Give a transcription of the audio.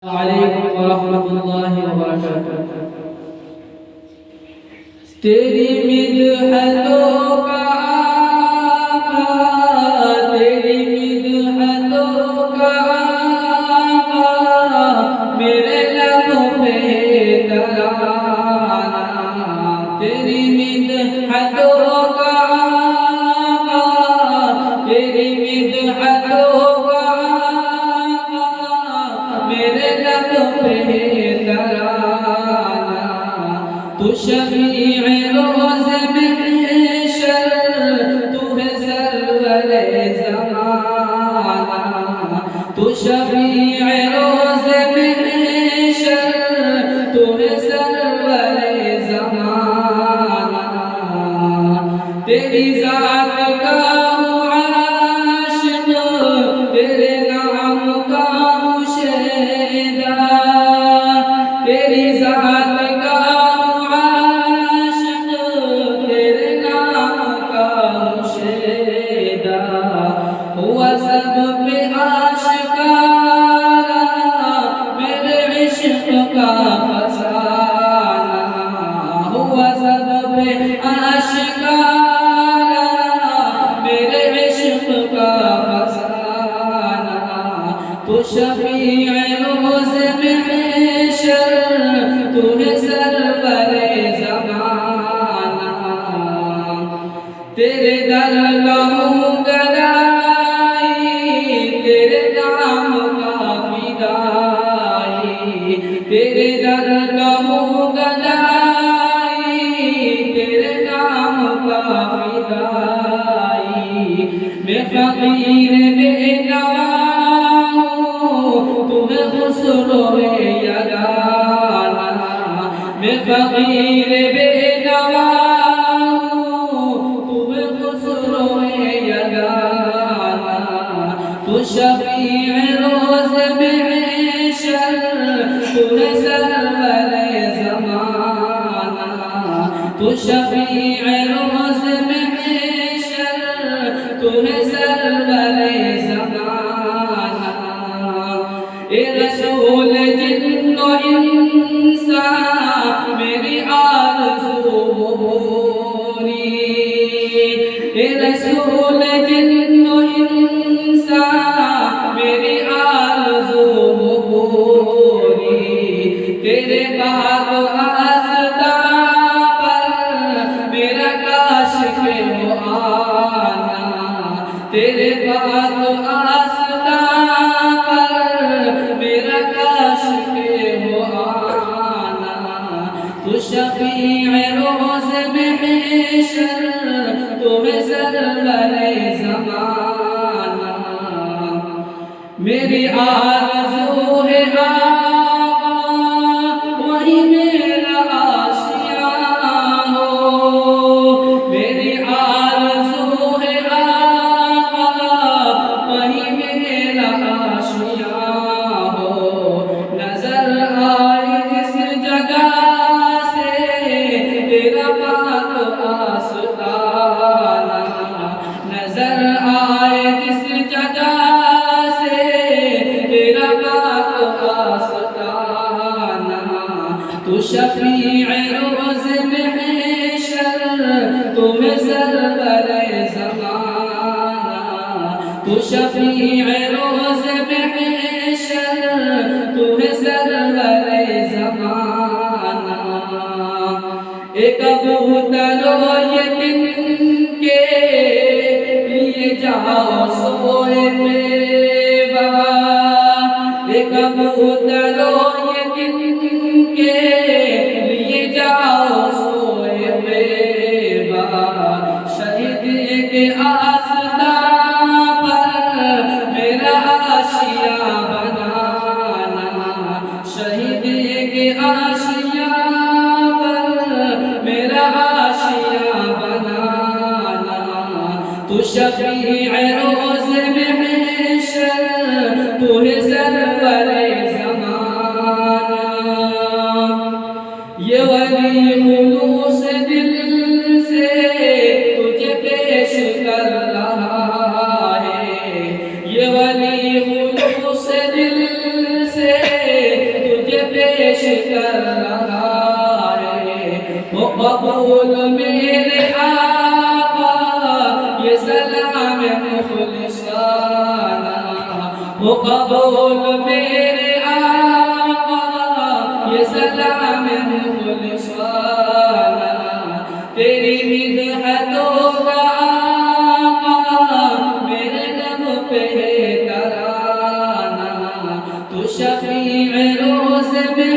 वालेकुम वरहमतुल्लाहि वबरकातुहू। तेरी मिदहतों का आका, तेरी मिदहतों का आका, मेरे लबों पे तराना। तेरी मिदहतों का आका, तेरी मिदहतों का आका, मेरे लबों पे तराना। तू शफीए रोज़ महशर, तू है सरवरे ज़माना। तू शफीए रोज़ महशर, तू है सरवरे ज़माना। तेरी ज़ात का हूँ आशिक़, तेरे नाम का हूँ शैदा। तेरी ज़ात का हूँ आशिक़, तेरे नाम का हूँ शैदा। हुआ सब पे आशिकारा मेरे इश्क़ का फसाना। हुआ सब पे आशिकारा मेरे इश्क़ का फसाना। तू शफीए रोज़ महशर, तू है सरवरे ज़माना। तेरे दर का हूँ गदाई, तेरे नाम का फिदाई। तेरे दर का हूँ गदाई, तेरे नाम का फिदाई। मैं फ़कीर बेनवा हूँ, तुम्हें खुसरोए यगाना। मैं फ़कीर बेनवा हूँ, तुम्हें खुसरोए यगाना। तू शफीए रोज़ महशर, तू है सरवरे ज़माना। तू शफीए रोज़ महशर, तू है सरवरे ज़माना। ए रसूल जिन्नो इंसा, मेरी आरज़ू पूरी। ए रसूल जिन्नो इंसा, मेरी आरज़ू पूरी। तेरे बाग आस्ता पर मेरा काश के हो आना। तेरे बाग आस्ता पर मेरा काश के हो आना। तू शफीए रोज़ महशर, तू है सरवरे ज़माना। मेरी आरज़ू है आका, वही मेरा आशिया हो। मेरी आरज़ू है आका, वही मेरा आशिया हो। नज़र आए जिस जगह से तेरा पाक आस्ताना। नज़र आए जिस जगह से तेरा पाक आस्ताना। तू शफीए रोज़ महशर, तू है सरवरे ज़माना। तू शफीए रोज़ महशर, तू है सरवरे ज़माना। एक कबूतरो यतीम के लिए जाओ सोए बेवा। एक कबूतरो यतीम के लिए जाओ सोए बेवा। शहीद के आस्था पर मेरा आशिया बनाना। शहीद के आशिया पर मेरा आशिया बनाना। तू शफीए रोज़ महशर, तू है सरवरे ज़माना। ये वली खुलूस दिल से तुझे पेश कर रहा है। ये वली खुलूस दिल से पेश कर रहा है। वो कबूल मेरे आका ये सलाम मुखलिसाना, वो कबूल मेरे आका ये सलाम मुखलिसाना। तेरी मिदहतों का आका मेरे लब पे है तराना, तू शफीअ रोज़ में